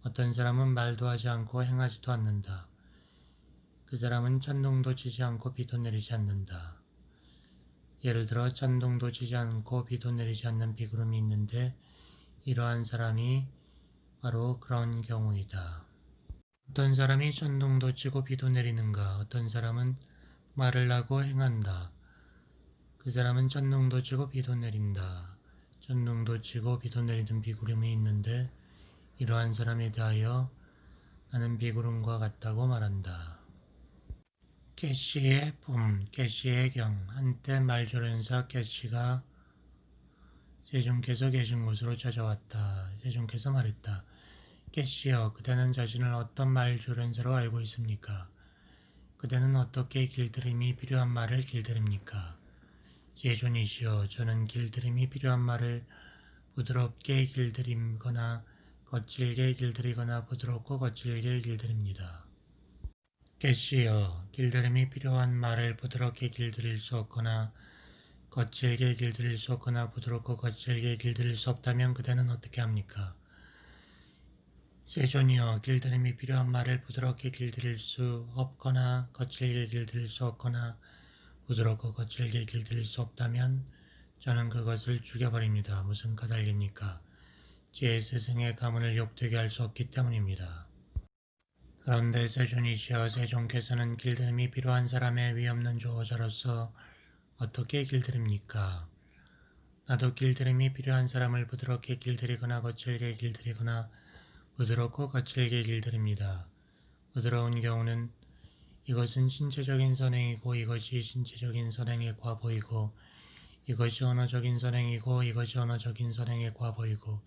어떤 사람은 말도 하지 않고 행하지도 않는다. 그 사람은 천둥도 치지 않고 비도 내리지 않는다. 예를 들어 천둥도 치지 않고 비도 내리지 않는 비구름이 있는데 이러한 사람이 바로 그런 경우이다. 어떤 사람이 천둥도 치고 비도 내리는가? 어떤 사람은 말을 하고 행한다. 그 사람은 천둥도 치고 비도 내린다. 천둥도 치고 비도 내리는 비구름이 있는데 이러한 사람에 대하여 나는 비구름과 같다고 말한다. 개씨의 품, 개씨의 경. 한때 말조련사 개씨가 세종께서 계신 곳으로 찾아왔다. 세종께서 말했다. 개씨여, 그대는 자신을 어떤 말조련사로 알고 있습니까? 그대는 어떻게 길들임이 필요한 말을 길들입니까? 세존이시여, 저는 길들임이 필요한 말을 부드럽게 길들이거나 거칠게 길들이거나 부드럽고 거칠게 길들입니다. 개씨여, 길들임이 필요한 말을 부드럽게 길들일 수 없거나 거칠게 길들일 수 없거나 부드럽고 거칠게 길들일 수 없다면 그대는 어떻게 합니까? 세존이여, 길들임이 필요한 말을 부드럽게 길들일 수 없거나 거칠게 길들일 수 없거나 부드럽고 거칠게 길들일 수 없다면 저는 그것을 죽여버립니다. 무슨 까닭입니까? 제 스승의 가문을 욕되게 할 수 없기 때문입니다. 그런데 세존이시여, 세존께서는 길들임이 필요한 사람의 위없는 조어자로서 어떻게 길들입니까? 나도 길들임이 필요한 사람을 부드럽게 길들이거나 거칠게 길들이거나 부드럽고 거칠게 길들입니다. 부드러운 경우는 이것은 신체적인 선행이고 이것이 신체적인 선행의 과보이고 이것이 언어적인 선행이고 이것이 언어적인 선행의 과보이고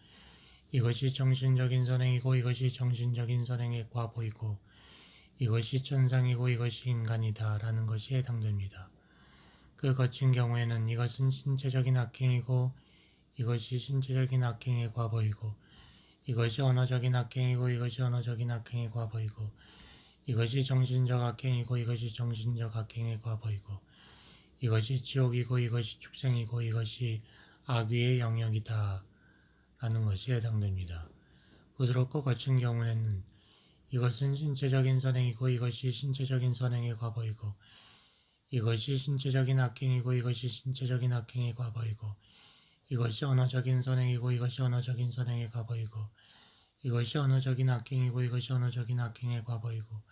이것이 정신적인 선행이고 이것이 정신적인 선행의 과보이고 이것이 천상이고 이것이 인간이다 라는 것이 해당됩니다. 그 거친 경우에는 이것은 신체적인 악행이고 이것이 신체적인 악행의 과보이고 이것이 언어적인 악행이고 이것이 언어적인 악행의 과보이고 이것이 정신적 악행이고 이것이 정신적 악행의 과보이고 이것이 지옥이고 이것이 축생이고 이것이 악귀의 영역이다 라는 것이 해당됩니다. 부드럽고 거친 경우에는 이것은 신체적인 선행이고 이것이 신체적인 선행의 과보이고 이것이 신체적인 악행이고 이것이 신체적인 악행의 과보이고 이것이 언어적인 선행이고 이것이 언어적인 선행의 과보이고 이것이 언어적인 악행이고 이것이 언어적인 악행의 과보이고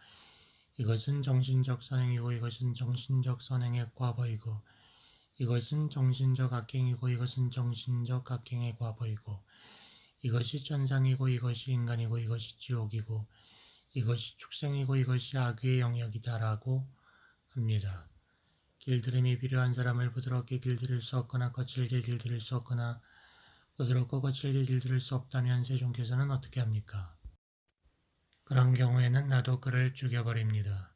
이것은 정신적 선행이고 이것은 정신적 선행의 과보이고 이것은 정신적 악행이고 이것은 정신적 악행의 과보이고 이것이 천상이고 이것이 인간이고 이것이 지옥이고 이것이 축생이고 이것이 악의 영역이다라고 합니다. 길들임이 필요한 사람을 부드럽게 길들일 수 없거나 거칠게 길들일 수 없거나 부드럽고 거칠게 길들일 수 없다면 세종께서는 어떻게 합니까? 그런 경우에는 나도 그를 죽여버립니다.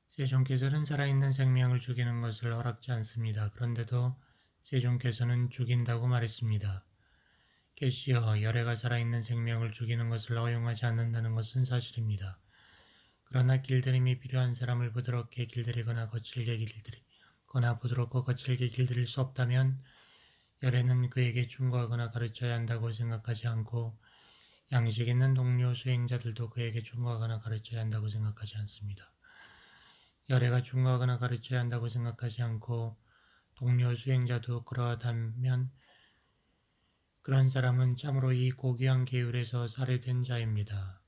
세종께서는 살아있는 생명을 죽이는 것을 허락지 않습니다. 그런데도 세종께서는 죽인다고 말했습니다. 개씨여, 열애가 살아있는 생명을 죽이는 것을 허용하지 않는다는 것은 사실입니다. 그러나 길들임이 필요한 사람을 부드럽게 길들이거나 거칠게 길들이거나 부드럽고 거칠게 길들일 수 없다면 열애는 그에게 충고하거나 가르쳐야 한다고 생각하지 않고 양식 있는 동료 수행자들도 그에게 충고하거나 가르쳐야 한다고 생각하지 않습니다. 열애가 충고하거나 가르쳐야 한다고 생각하지 않고 동료 수행자도 그러하다면 그런 사람은 참으로 이 고귀한 계율에서 살해된 자입니다.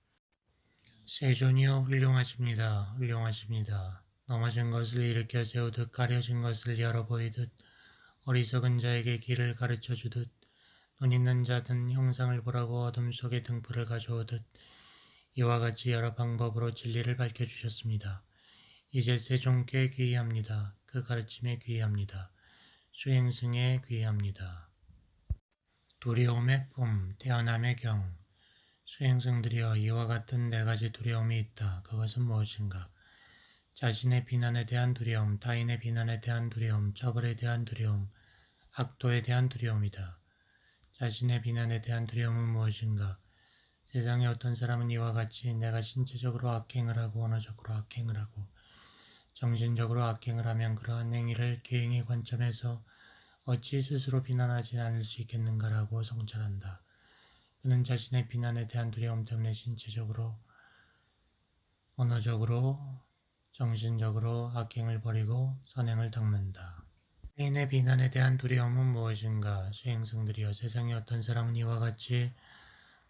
세존이여, 훌륭하십니다. 훌륭하십니다. 넘어진 것을 일으켜 세우듯 가려진 것을 열어 보이듯 어리석은 자에게 길을 가르쳐 주듯 눈 있는 자든 형상을 보라고 어둠 속에 등불을 가져오듯 이와 같이 여러 방법으로 진리를 밝혀주셨습니다. 이제 세종께 귀의합니다. 그 가르침에 귀의합니다. 수행승에 귀의합니다. 두려움의 품, 태어남의 경. 수행승들이여 이와 같은 네 가지 두려움이 있다. 그것은 무엇인가? 자신의 비난에 대한 두려움, 타인의 비난에 대한 두려움, 처벌에 대한 두려움, 악도에 대한 두려움이다. 자신의 비난에 대한 두려움은 무엇인가? 세상에 어떤 사람은 이와 같이 내가 신체적으로 악행을 하고 언어적으로 악행을 하고 정신적으로 악행을 하면 그러한 행위를 계행의 관점에서 어찌 스스로 비난하지 않을 수 있겠는가라고 성찰한다. 그는 자신의 비난에 대한 두려움 때문에 신체적으로, 언어적으로, 정신적으로 악행을 벌이고 선행을 닦는다. 타인의 비난에 대한 두려움은 무엇인가? 수행승들이여 세상에 어떤 사람은 이와 같이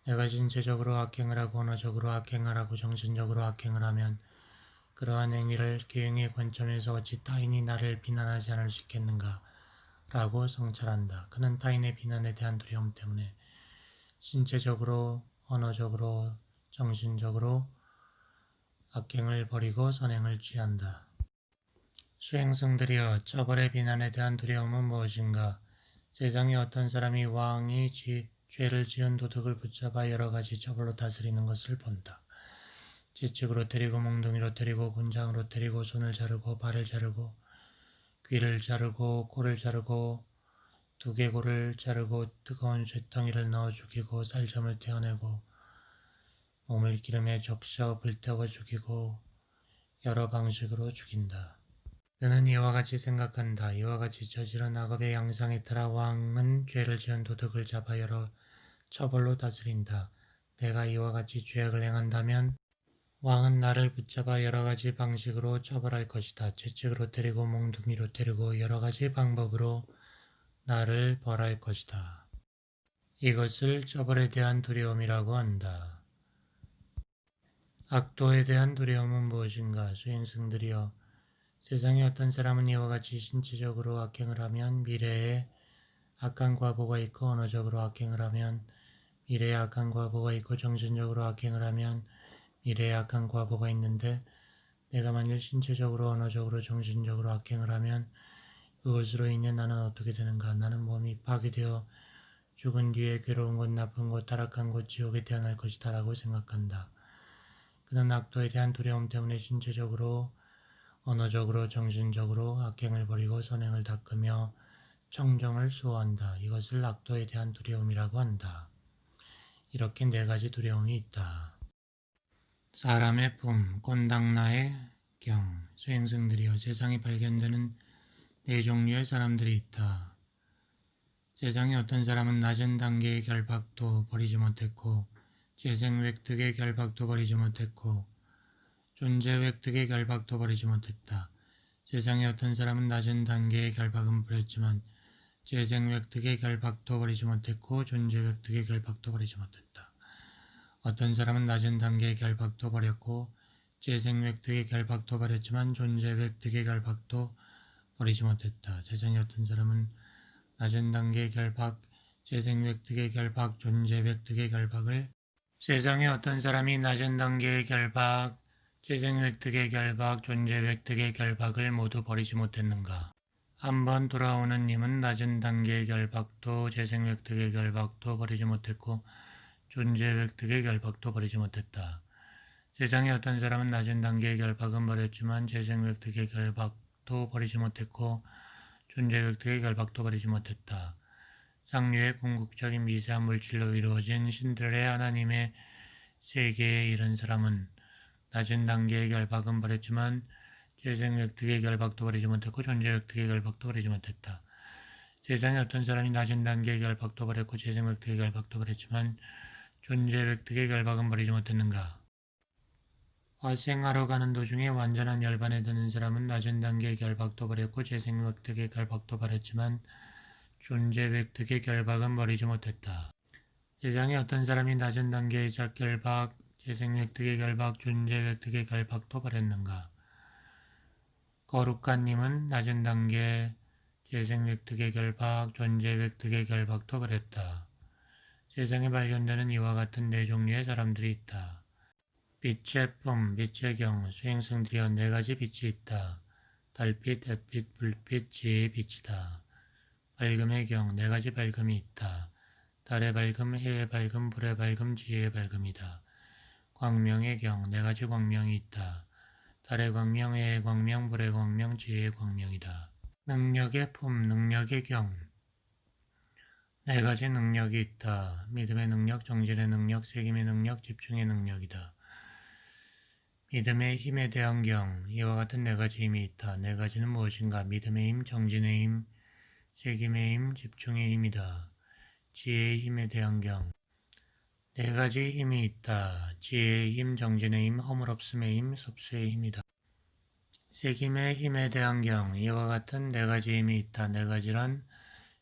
내가 신체적으로 악행을 하고 언어적으로 악행을 하고 정신적으로 악행을 하면 그러한 행위를 계행의 관점에서 어찌 타인이 나를 비난하지 않을 수 있겠는가? 라고 성찰한다. 그는 타인의 비난에 대한 두려움 때문에 신체적으로, 언어적으로, 정신적으로 악행을 벌이고 선행을 취한다. 수행승들이여 처벌의 비난에 대한 두려움은 무엇인가? 세상에 어떤 사람이 왕이 죄를 지은 도둑을 붙잡아 여러 가지 처벌로 다스리는 것을 본다. 채찍으로 때리고 몽둥이로 때리고 군장으로 때리고 손을 자르고 발을 자르고 귀를 자르고 코를 자르고 두개골을 자르고 뜨거운 쇠덩이를 넣어 죽이고 살점을 떼어내고 몸을 기름에 적셔 불태워 죽이고 여러 방식으로 죽인다. 그는 이와 같이 생각한다. 이와 같이 저지른 악업의 양상에 따라 왕은 죄를 지은 도둑을 잡아 여러 처벌로 다스린다. 내가 이와 같이 죄악을 행한다면 왕은 나를 붙잡아 여러 가지 방식으로 처벌할 것이다. 채찍으로 때리고 몽둥이로 때리고 여러 가지 방법으로 나를 벌할 것이다. 이것을 처벌에 대한 두려움이라고 한다. 악도에 대한 두려움은 무엇인가? 수행승들이여 세상에 어떤 사람은 이와 같이 신체적으로 악행을 하면 미래에 악한 과보가 있고 언어적으로 악행을 하면 미래에 악한 과보가 있고 정신적으로 악행을 하면 미래에 악한 과보가 있는데 내가 만일 신체적으로 언어적으로 정신적으로 악행을 하면 그것으로 인해 나는 어떻게 되는가? 나는 몸이 파괴되어 죽은 뒤에 괴로운 곳, 나쁜 곳, 타락한 곳, 지옥에 태어날 것이다 라고 생각한다. 그는 악도에 대한 두려움 때문에 신체적으로, 언어적으로, 정신적으로 악행을 벌이고 선행을 닦으며 청정을 수호한다. 이것을 악도에 대한 두려움이라고 한다. 이렇게 네 가지 두려움이 있다. 사람의 품, 꼰당나의 경, 수행승들이여 세상에 발견되는 네 종류의 사람들이 있다. 세상에 어떤 사람은 낮은 단계의 결박도 버리지 못했고 재생 획득의 결박도 버리지 못했고 존재 획득의 결박도 버리지 못했다. 세상에 어떤 사람은 낮은 단계의 결박은 버렸지만 재생 획득의 결박도 버리지 못했고 존재 획득의 결박도 버리지 못했다. 어떤 사람은 낮은 단계의 결박도 버렸고 재생 획득의 결박도 버렸지만 존재 획득의 결박도 버리지 못했다. 세상에 어떤 사람은 낮은 단계의 결박, 재생 획득의 결박, 존재 획득의 결박을 세상에 어떤 사람이 낮은 단계의 결박, 재생 획득의 결박, 존재 획득의 결박을 모두 버리지 못했는가? 한번 돌아오는 님은 낮은 단계의 결박도 재생 획득의 결박도 버리지 못했고 존재 획득의 결박도 버리지 못했다. 세상에 어떤 사람은 낮은 단계의 결박은 버렸지만 재생 획득의 결박도 버리지 못했고 존재 획득의 결박도 버리지 못했다. 상류의 궁극적인 미세한 물질로 이루어진 신들의 하나님의 세계에 이른 사람은 낮은 단계의 결박은 버렸지만 재생 획득의 결박도 버리지 못했고 존재 획득의 결박도 버리지 못했다. 세상에 어떤 사람이 낮은 단계의 결박도 버렸고 재생 획득의 결박도 버렸지만 존재 획득의 결박은 버리지 못했는가? 화생하러 가는 도중에 완전한 열반에 드는 사람은 낮은 단계의 결박도 버렸고 재생 획득의 결박도 버렸지만 존재 획득의 결박은 버리지 못했다. 세상에 어떤 사람이 낮은 단계의 결박, 재생 획득의 결박, 존재 획득의 결박도 버렸는가? 거룩한 님은 낮은 단계 재생 획득의 결박, 존재 획득의 결박도 그랬다. 세상에 발견되는 이와 같은 네 종류의 사람들이 있다. 빛의 품, 빛의 경, 수행성들이여 네 가지 빛이 있다. 달빛, 햇빛, 불빛, 지혜의 빛이다. 밝음의 경, 네 가지 밝음이 있다. 달의 밝음, 해의 밝음, 불의 밝음, 지혜의 밝음이다. 광명의 경, 네 가지 광명이 있다. 달의 광명, 해의 광명, 불의 광명, 지혜의 광명이다. 능력의 품, 능력의 경, 네 가지 능력이 있다. 믿음의 능력, 정진의 능력, 책임의 능력, 집중의 능력이다. 믿음의 힘에 대한 경, 이와 같은 네 가지 힘이 있다. 네 가지는 무엇인가? 믿음의 힘, 정진의 힘, 책임의 힘, 집중의 힘이다. 지혜의 힘에 대한 경, 네 가지 힘이 있다. 지혜의 힘, 정진의 힘, 허물없음의 힘, 섭수의 힘이다. 책임의 힘에 대한 경, 이와 같은 네 가지 힘이 있다. 네 가지란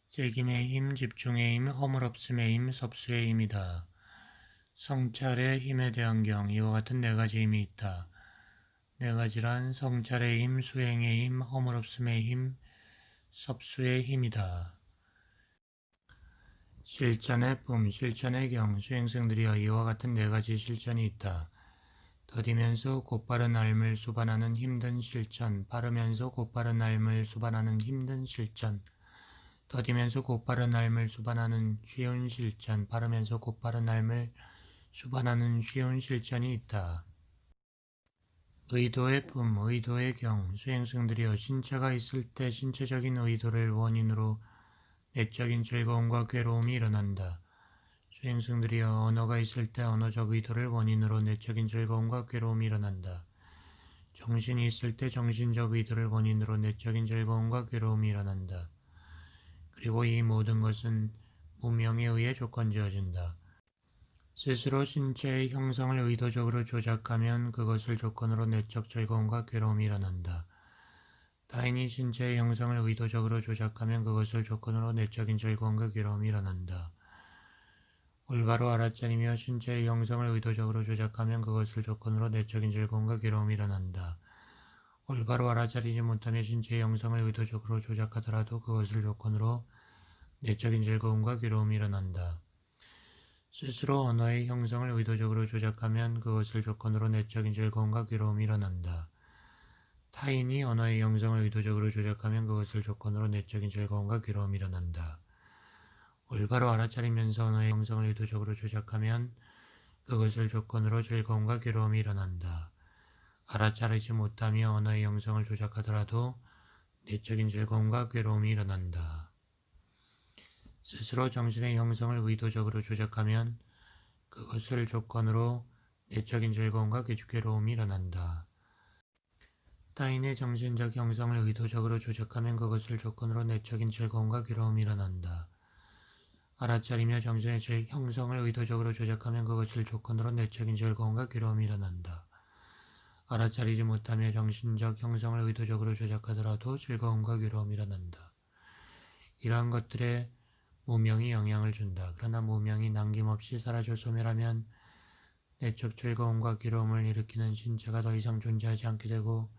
책임의 힘, 집중의 힘, 허물없음의 힘, 섭수의 힘이다. 성찰의 힘에 대한 경, 이와 같은 네 가지 힘이 있다. 네 가지란 성찰의 힘, 수행의 힘, 허물없음의 힘, 섭수의 힘이다. 실천의 품, 실천의 경, 수행성들이여 이와 같은 네 가지 실천이 있다. 더디면서 곧바른 삶을 수반하는 힘든 실천, 빠르면서 곧바른 삶을 수반하는 힘든 실천, 더디면서 곧바른 삶을 수반하는 쉬운 실천, 빠르면서 곧바른 삶을 수반하는 쉬운 실천이 있다. 의도의 품, 의도의 경, 수행성들이여 신체가 있을 때 신체적인 의도를 원인으로 내적인 즐거움과 괴로움이 일어난다. 수행성들이여 언어가 있을 때 언어적 의도를 원인으로 내적인 즐거움과 괴로움이 일어난다. 정신이 있을 때 정신적 의도를 원인으로 내적인 즐거움과 괴로움이 일어난다. 그리고 이 모든 것은 무명에 의해 조건지어진다. 스스로 신체의 형성을 의도적으로 조작하면 그것을 조건으로 내적 즐거움과 괴로움이 일어난다. 타인이 신체의 형성을 의도적으로 조작하면 그것을 조건으로 내적인 즐거움과 괴로움이 일어난다. 올바로 알아차리며 신체의 형성을 의도적으로 조작하면 그것을 조건으로 내적인 즐거움과 괴로움이 일어난다. 올바로 알아차리지 못하며 신체의 형성을 의도적으로 조작하더라도 그것을 조건으로 내적인 즐거움과 괴로움이 일어난다. 스스로 언어의 형성을 의도적으로 조작하면 그것을 조건으로 내적인 즐거움과 괴로움이 일어난다. 타인이 언어의 형성을 의도적으로 조작하면 그것을 조건으로 내적인 즐거움과 괴로움이 일어난다. 올바로 알아차리면서 언어의 형성을 의도적으로 조작하면 그것을 조건으로 즐거움과 괴로움이 일어난다. 알아차리지 못하며 언어의 형성을 조작하더라도 내적인 즐거움과 괴로움이 일어난다. 스스로 정신의 형성을 의도적으로 조작하면 그것을 조건으로 내적인 즐거움과 괴로움이 일어난다. 타인의 정신적 형성을 의도적으로 조작하면 그것을 조건으로 내적인 즐거움과 괴로움이 일어난다. 알아차리며 정신의 형성을 의도적으로 조작하면 그것을 조건으로 내적인 즐거움과 괴로움이 일어난다. 알아차리지 못하며 정신적 형성을 의도적으로 조작하더라도 즐거움과 괴로움이 일어난다. 이러한 것들에 무명이 영향을 준다. 그러나 무명이 남김없이 사라져 소멸하면 내적 즐거움과 괴로움을 일으키는 신체가 더 이상 존재하지 않게 되고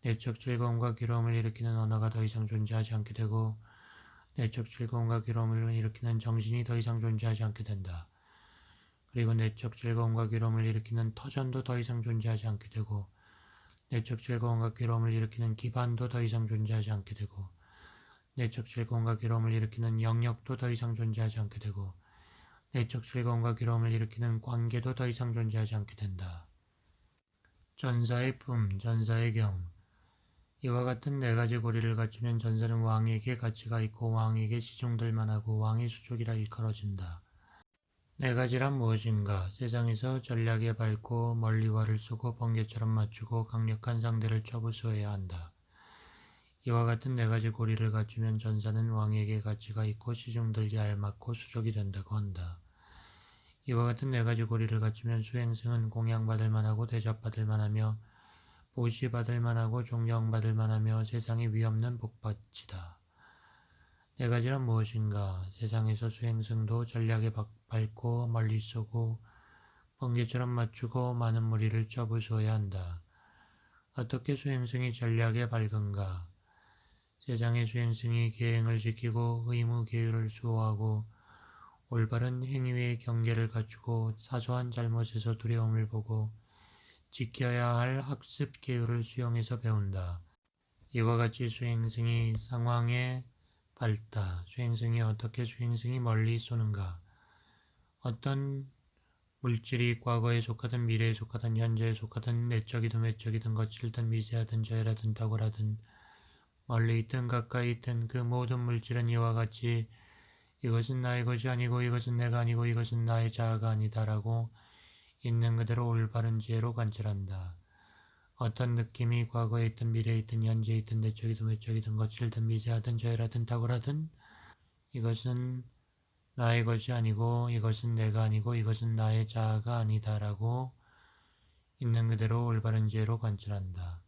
내적 즐거움과 괴로움을 일으키는 언어가 더 이상 존재하지 않게 되고 내적 즐거움과 괴로움을 일으키는 정신이 더 이상 존재하지 않게 된다. 그리고 내적 즐거움과 괴로움을 일으키는 터전도 더 이상 존재하지 않게 되고 내적 즐거움과 괴로움을 일으키는 기반도 더 이상 존재하지 않게 되고 내적 즐거움과 괴로움을 일으키는 영역도 더 이상 존재하지 않게 되고 내적 즐거움과 괴로움을 일으키는 관계도 더 이상 존재하지 않게 된다. 전사의 품, 전사의 경, 이와 같은 네 가지 고리를 갖추면 전사는 왕에게 가치가 있고 왕에게 시중될 만하고 왕의 수족이라 일컬어진다. 네 가지란 무엇인가? 세상에서 전략에 밟고 멀리 활을 쏘고 번개처럼 맞추고 강력한 상대를 처부수해야 한다. 이와 같은 네 가지 고리를 갖추면 전사는 왕에게 가치가 있고 시중들게 알맞고 수족이 된다고 한다. 이와 같은 네 가지 고리를 갖추면 수행승은 공양받을 만하고 대접받을 만하며 보시받을 만하고 존경받을 만하며 세상에 위없는 복받치다. 네 가지란 무엇인가? 세상에서 수행승도 전략에 밟고 멀리 쏘고 번개처럼 맞추고 많은 무리를 쳐부수어야 한다. 어떻게 수행승이 전략에 밝은가? 세상의 수행승이 계행을 지키고 의무 계율을 수호하고 올바른 행위의 경계를 갖추고 사소한 잘못에서 두려움을 보고 지켜야 할 학습 계율을 수용해서 배운다. 이와 같이 수행승이 상황에 밝다. 수행승이 어떻게 수행승이 멀리 쏘는가? 어떤 물질이 과거에 속하든 미래에 속하든 현재에 속하든 내적이든 외적이든 거칠든 미세하든 저열하든 탁월하든 멀리 있든 가까이 있든 그 모든 물질은 이와 같이 이것은 나의 것이 아니고 이것은 내가 아니고 이것은 나의 자아가 아니다라고 있는 그대로 올바른 지혜로 관찰한다. 어떤 느낌이 과거에 있든 미래에 있든 현재에 있든 내적이든 외적이든 거칠든 미세하든 저열하든 탁월하든 이것은 나의 것이 아니고 이것은 내가 아니고 이것은 나의 자아가 아니다라고 있는 그대로 올바른 지혜로 관찰한다.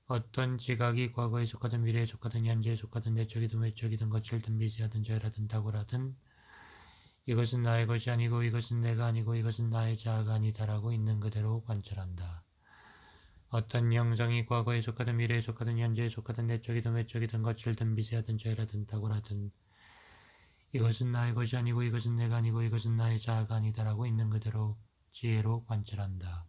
어떤 지각이 과거에 속하든 미래에 속하든 현재에 속하든 내적이든 외적이든 거칠든 미세하든 저열하든 탁월하든 이것은 나의 것이 아니고 이것은 내가 아니고 이것은 나의 자아가 아니다라고 있는 그대로 관찰한다. 어떤 영상이 과거에 속하든 미래에 속하든 현재에 속하든 내적이든 외적이든 거칠든 미세하든 저열하든 탁월하든 이것은 나의 것이 아니고 이것은 내가 아니고 이것은 나의 자아가 아니다라고 있는 그대로 지혜로 관찰한다.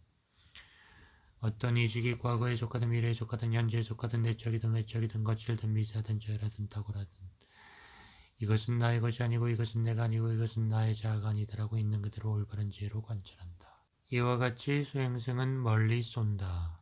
어떤 이식이 과거에 속하든 미래에 속하든 현재에 속하든 내적이든 외적이든 거칠든 미세하든 저열하든 탁월하든 이것은 나의 것이 아니고 이것은 내가 아니고 이것은 나의 자아가 아니다라고 있는 그대로 올바른 지혜로 관찰한다. 이와 같이 수행승은 멀리 쏜다.